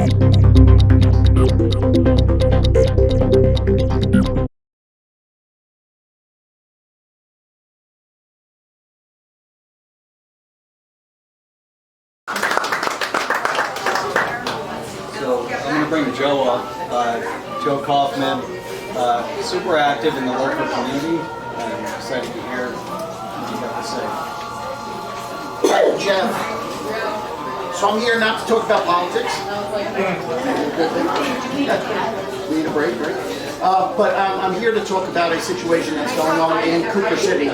So I'm going to bring Joe up. Joe Kaufman, super active in the local community. I'm excited to hear what you have to say. Jeff, so I'm here not to talk about politics. Need a break, right? But I'm here to talk about a situation that's going on in Cooper City.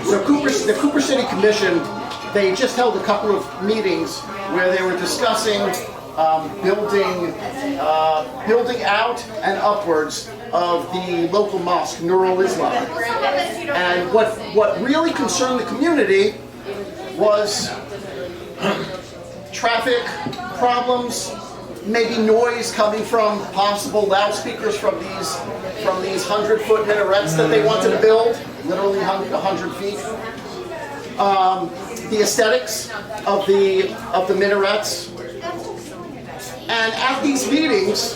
So the Cooper City Commission, they just held a couple of meetings where they were discussing building out and upwards of the local mosque, Nur-ul-Islam. And what really concerned the community was traffic problems, maybe noise coming from possible loudspeakers from these 100-foot minarets that they wanted to build, literally 100 feet. The aesthetics of the minarets. And at these meetings,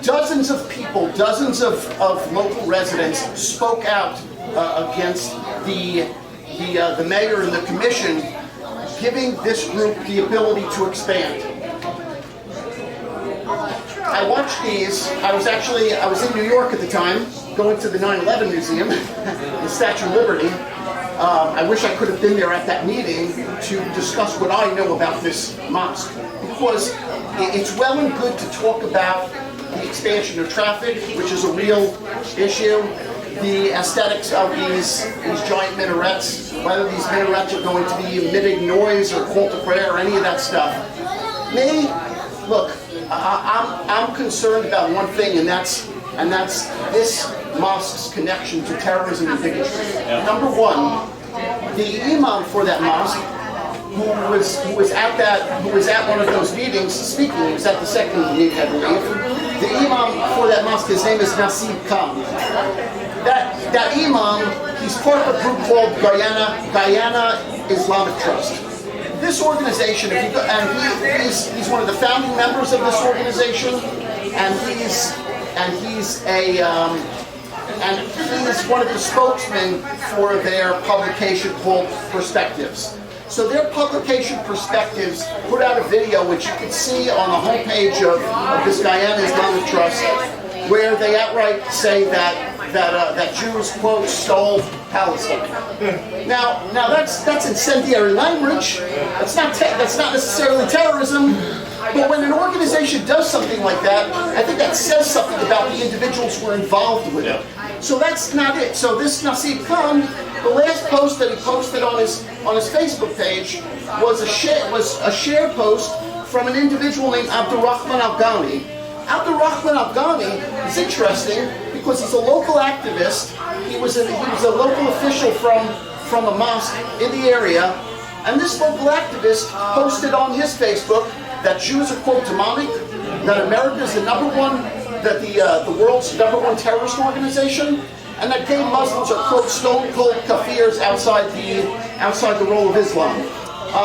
dozens of people, dozens of local residents spoke out against the mayor and the commission giving this group the ability to expand. I watched these. I was in New York at the time, going to the 9/11 Museum, the Statue of Liberty. I wish I could have been there at that meeting to discuss what I know about this mosque, because it's well and good to talk about the expansion of traffic, which is a real issue, the aesthetics of these giant minarets, whether these minarets are going to be emitting noise or call to prayer or any of that stuff. Look, I'm concerned about one thing, and that's this mosque's connection to terrorism and bigotry. Yeah. Number one, the imam for that mosque, who was at one of those meetings speaking, he was at the second meeting, I believe. The imam for that mosque, his name is Nasib Khan. That imam, he's part of a group called Guyana Islamic Trust. This organization, he's one of the founding members of this organization, and he's one of the spokesmen for their publication called Perspectives. So their publication Perspectives put out a video which you can see on the homepage of this Guyana Islamic Trust, where they outright say that Jews, quote, stole Palestine. Now that's incendiary language. That's not necessarily terrorism. But when an organization does something like that, I think that says something about the individuals who are involved with it. So that's not it. So this Nasib Khan, the last post that he posted on his Facebook page was a shared post from an individual named Abdurrahman Al-Ghani. Abdurrahman Al-Ghani is interesting because he's a local activist. He was a local official from a mosque in the area, and this local activist posted on his Facebook that Jews are, quote, demonic, that America is the world's number one terrorist organization, and that gay Muslims are, quote, stone cold kafirs outside the role of Islam.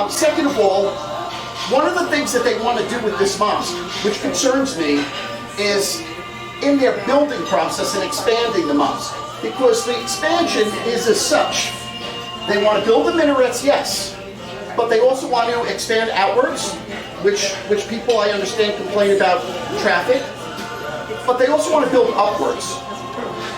Second of all, one of the things that they want to do with this mosque, which concerns me, is in their building process and expanding the mosque, because the expansion is as such. They want to build the minarets, yes, but they also want to expand outwards, which people, I understand, complain about traffic, but they also want to build upwards.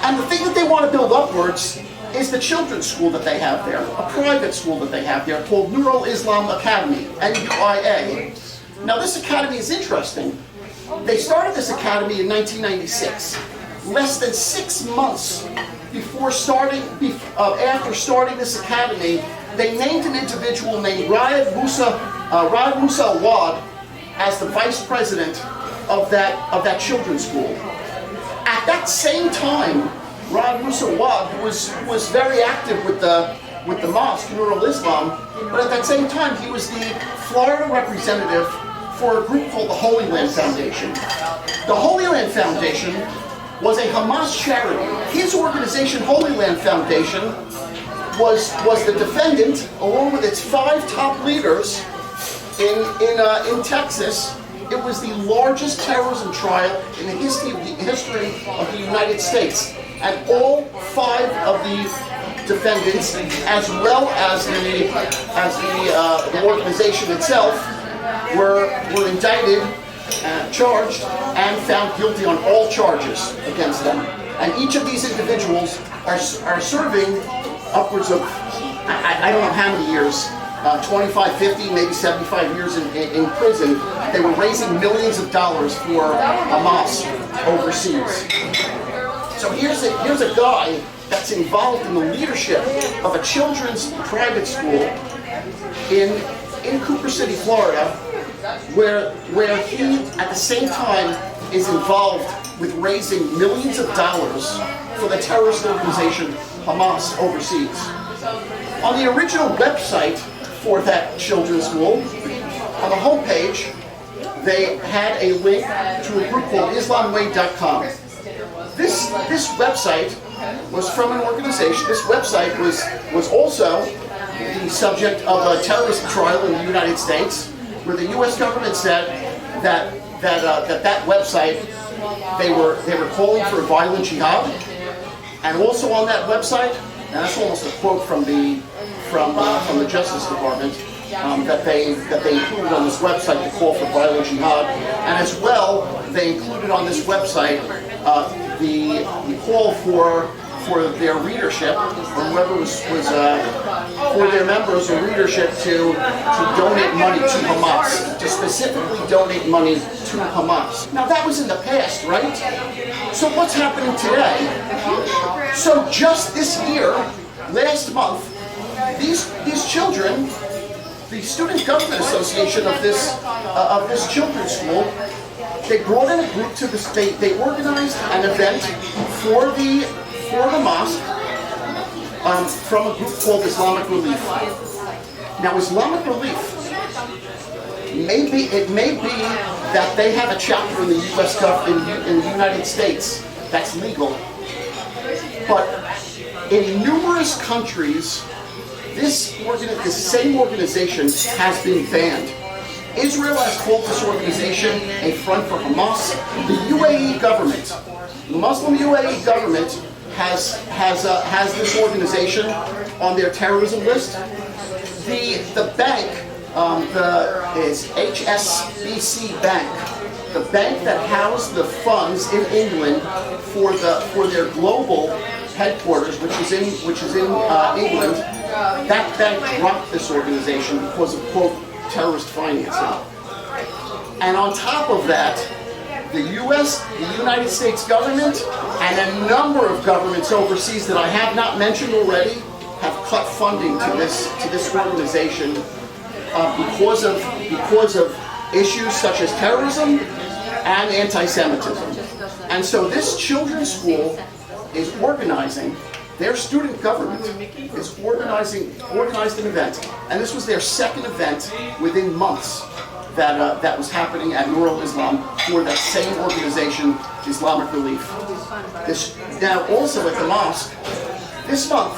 And the thing that they want to build upwards is the children's school that they have there, a private school that they have there called Nur-ul-Islam Academy, NUIA. Now this academy is interesting. They started this academy in 1996. Less than 6 months after starting this academy, they named an individual named Raed Musa Awad as the vice president of that children's school. At that same time, Raed Musa Awad was very active with the mosque, Nur-ul-Islam, but at that same time he was the Florida representative for a group called the Holy Land Foundation. The Holy Land Foundation was a Hamas charity. His organization, Holy Land Foundation, was the defendant, along with its 5 top leaders in Texas, It was the largest terrorism trial in the history of the United States. And all 5 of the defendants, as well as the organization itself, were indicted, charged, and found guilty on all charges against them. And each of these individuals are serving upwards of, I don't know how many years, 25, 50, maybe 75 years in prison. They were raising millions of dollars for a mosque overseas. So here's a guy that's involved in the leadership of a children's private school in Cooper City, Florida, where he at the same time is involved with raising millions of dollars for the terrorist organization Hamas overseas. On the original website for that children's school, on the homepage, they had a link to a group called IslamWay.com. This website was from an organization. This website was also the subject of a terrorist trial in the United States, where the U.S. government said that website they were calling for violent jihad, and also on that website, and that's almost a quote from the Justice Department, that they included on this website the call for violent jihad, and as well they included on this website the call for their readership, or whoever was for their members or readership to donate money to Hamas, to specifically donate money to Hamas. Now that was in the past, right? So what's happening today? So just this year, last month, these children, the Student Government Association of this children's school, they brought in a group to the state. They organized an event for the mosque from a group called Islamic Relief. Now, Islamic Relief, it may be that they have a chapter in the U.S. in the United States that's legal, but in numerous countries, this same organization has been banned. Israel has called this organization a front for Hamas. The UAE government, the Muslim UAE government, has this organization on their terrorism list. The bank is HSBC Bank, the bank that housed the funds in England for their global headquarters, which is in England. That bank dropped this organization because of, quote, terrorist financing. And on top of that, the United States government, and a number of governments overseas that I have not mentioned already, have cut funding to this organization because of issues such as terrorism and anti-Semitism. And so this children's school is organizing. Their student government is organized an event, and this was their second event within months that was happening at Nur-ul-Islam for that same organization, Islamic Relief. Now also at the mosque, this month,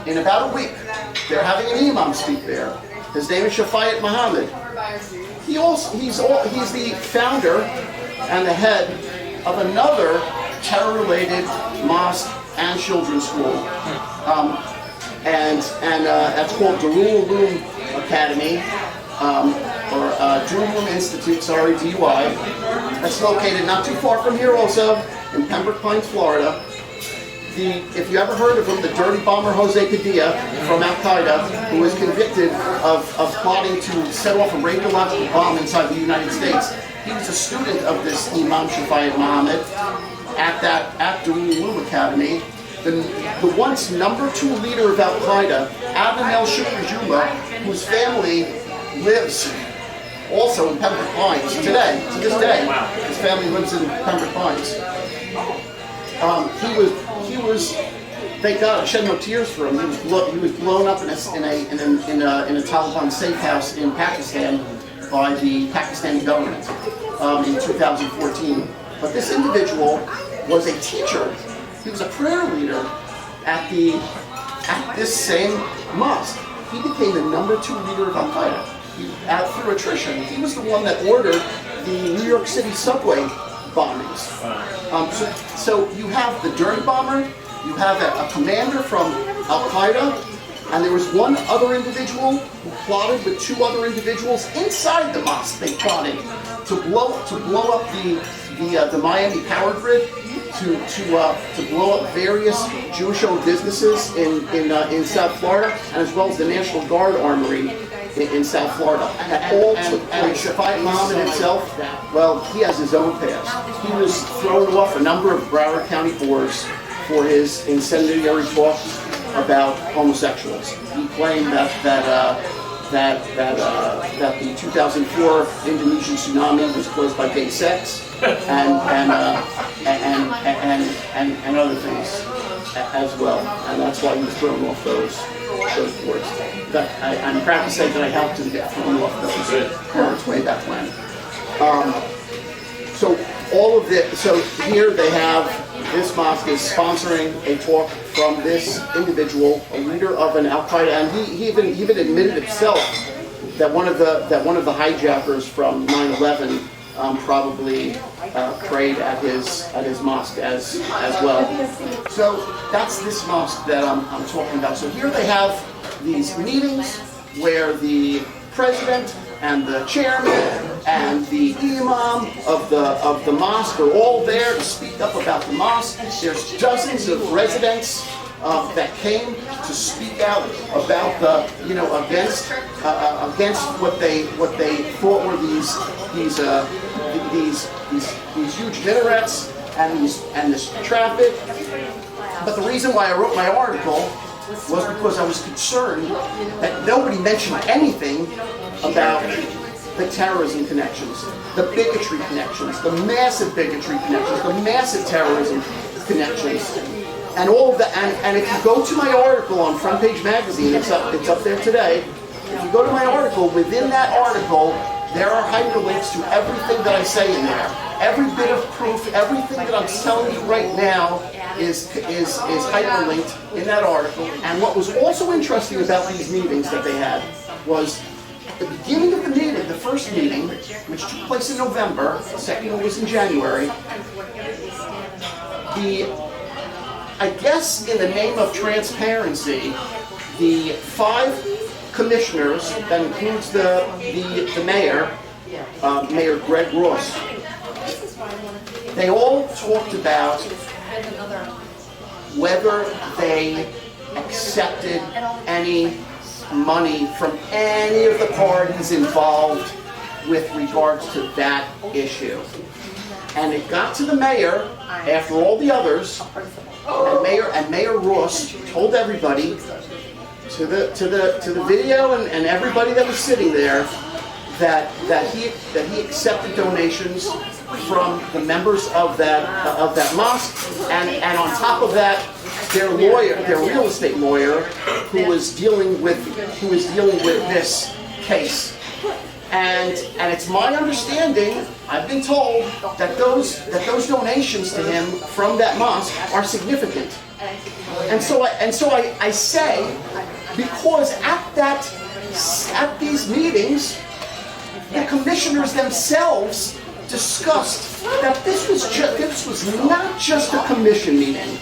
in about a week, they're having an imam speak there. His name is Shafayat Muhammad. He's the founder and the head of another terror-related mosque and children's school, and that's called the Nur-ul-Islam Academy, or Nur-ul-Islam Institute, sorry, DUI. That's located not too far from here, also in Pembroke Pines, Florida. If you ever heard of him, the dirty bomber Jose Padilla from Al Qaeda, who was convicted of plotting to set off a radiological bomb inside the United States. He was a student of this Imam Shafayat Muhammad at the Nur-ul-Islam Academy. The once #2 leader of Al Qaeda, Abdel Shukri, whose family lives also in Pembroke Pines today, to this day. His family lives in Pembroke Pines. He was. Thank God, I shed no tears for him. He was blown up in a Taliban safe house in Pakistan by the Pakistani government in 2014. But this individual was a teacher. He was a prayer leader at this same mosque. He became the #2 leader of Al Qaeda through attrition. He was the one that ordered the New York City subway bombings. So you have the dirty bomber, you have a commander from Al-Qaeda, and there was one other individual who plotted with two other individuals inside the mosque. They plotted to blow up the Miami power grid, to blow up various Jewish-owned businesses in South Florida, and as well as the National Guard Armory in South Florida. That all took place. Shafai Muhammad himself, well, he has his own past. He was thrown off a number of Broward County boards for his incendiary talk about homosexuals. He claimed that the 2004 Indonesian tsunami was caused by gay sex and other things as well, and that's why he was thrown off those boards. But I'm proud to say that I helped him get thrown off those boards way back when. So all of this. So here they have this mosque is sponsoring a talk from this individual, a leader of an Al-Qaeda, and he even admitted himself that one of the hijackers from 9/11 probably prayed at his mosque as well. So that's this mosque that I'm talking about. So here they have these meetings where the president and the chairman and the imam of the mosque are all there to speak up about the mosque. There's dozens of residents that came to speak out about against what they thought were these huge minarets and this traffic. But the reason why I wrote my article was because I was concerned that nobody mentioned anything about the terrorism connections, the bigotry connections, the massive bigotry connections, the massive terrorism connections, and all of that. And if you go to my article on Front Page Magazine, it's up there today. If you go to my article, within that article, there are hyperlinks to everything that I say in there. Every bit of proof, everything that I'm telling you right now is hyperlinked in that article. And what was also interesting about these meetings that they had was the beginning of the meeting, the first meeting, which took place in November, the second one was in January. I guess in the name of transparency, the 5 commissioners, that includes the mayor, Mayor Greg Ross, they all talked about whether they accepted any money from any of the parties involved with regards to that issue. And it got to the mayor after all the others, and Mayor Ross told everybody to the video and everybody that was sitting there that he accepted donations from the members of that mosque, and on top of that, their real estate lawyer, who was dealing with this case. And it's my understanding, I've been told, that those donations to him from that mosque are significant. And so I say, because at these meetings, the commissioners themselves discussed that this was not just a commission meeting,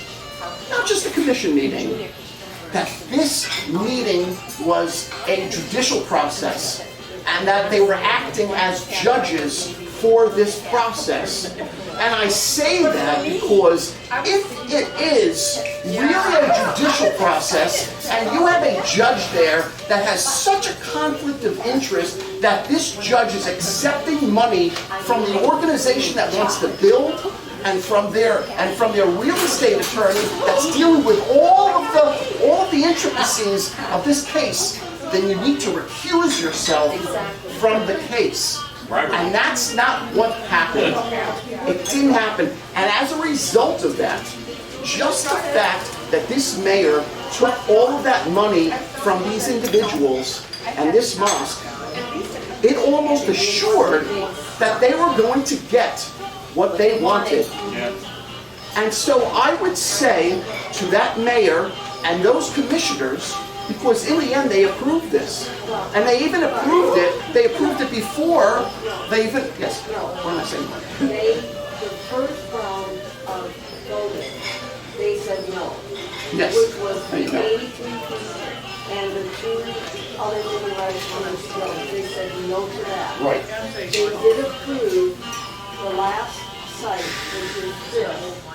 that this meeting was a judicial process, and that they were acting as judges for this process. And I say that because if it is really a judicial process, and you have a judge there that has such a conflict of interest that this judge is accepting money from the organization that wants to build, and from their real estate attorney that's dealing with all of the intricacies of this case, then you need to recuse yourself from the case. And that's not what happened. It didn't happen. And as a result of that, just the fact that this mayor took all of that money from these individuals and this mosque, it almost assured that they were going to get what they wanted. And so I would say to that mayor and those commissioners, Because in the end, they approved this. And they even approved it before they even, yes, what am I saying? The first round of voting, they said no. Yes. Which was There you the go. 83 feet, and the two other minarets on the slope, they said no to that. Right. They did approve the last site, which is this.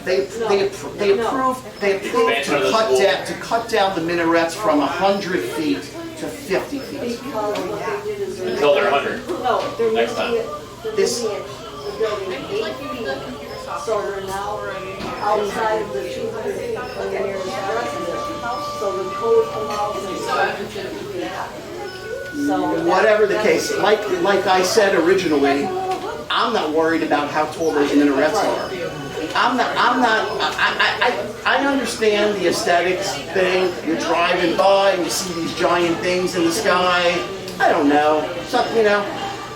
They approved to cut down the minarets from 100 feet to 50 feet. Because what they did is. Until they're 100. No, they're Next moving time. it, the building 8 feet, so they're now outside of the 200 feet from the nearest residence. So the code allows them to 50 feet. So. Whatever the case, like I said originally, I'm not worried about how tall those minarets are. I understand the aesthetics thing. You're driving by and you see these giant things in the sky. I don't know. You know,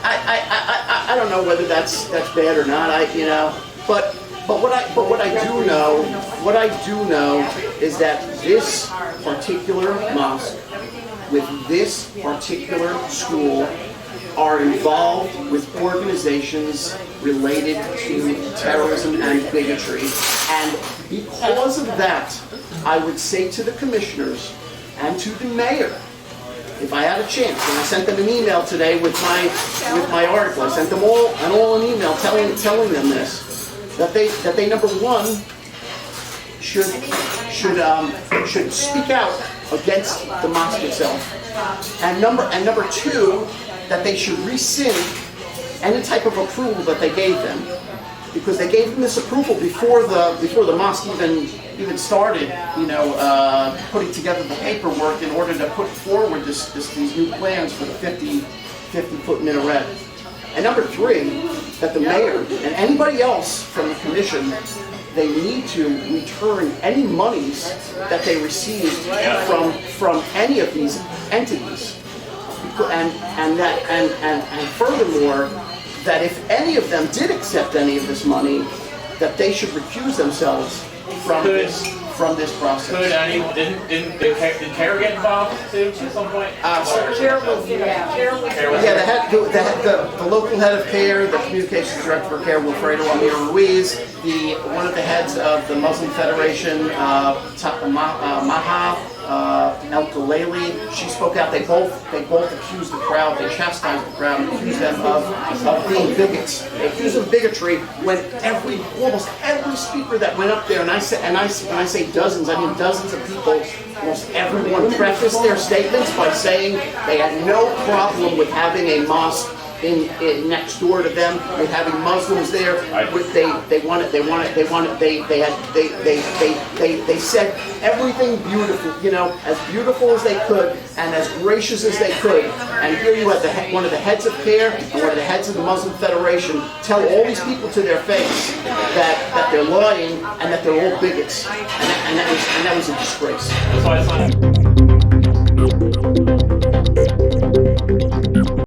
I don't know whether that's bad or not. But what I do know is that this particular mosque with this particular school are involved with organizations related to terrorism and bigotry. And because of that, I would say to the commissioners and to the mayor, if I had a chance, and I sent them an email today with my article, I sent them all an email telling them this, that they number one should speak out against the mosque itself, and number two, that they should rescind any type of approval that they gave them, because they gave them this approval before the mosque even started, putting together the paperwork in order to put forward these new plans for the 50-foot minaret. And number three, that the mayor and anybody else from the commission, they need to return any monies that they received from any of these entities. And furthermore, that if any of them did accept any of this money, that they should recuse themselves from this process. Did CARE get involved too at some point? The local head of CARE, the communications director for CARE, Wilfredo Amir Ruiz, one of the heads of the Muslim Federation, Maha El Galali, she spoke out. They both accused the crowd. They chastised the crowd and accused them of being bigots. They accused them of bigotry when almost every speaker that went up there, and I say dozens, I mean dozens of people, almost everyone prefaced their statements by saying they had no problem with having a mosque in next door to them, with having Muslims there. They said everything beautiful, as beautiful as they could and as gracious as they could. And here you had one of the heads of CARE and one of the heads of the Muslim Federation tell all these people to their face that they're lying and that they're all bigots, and that was a disgrace. That's why it's not.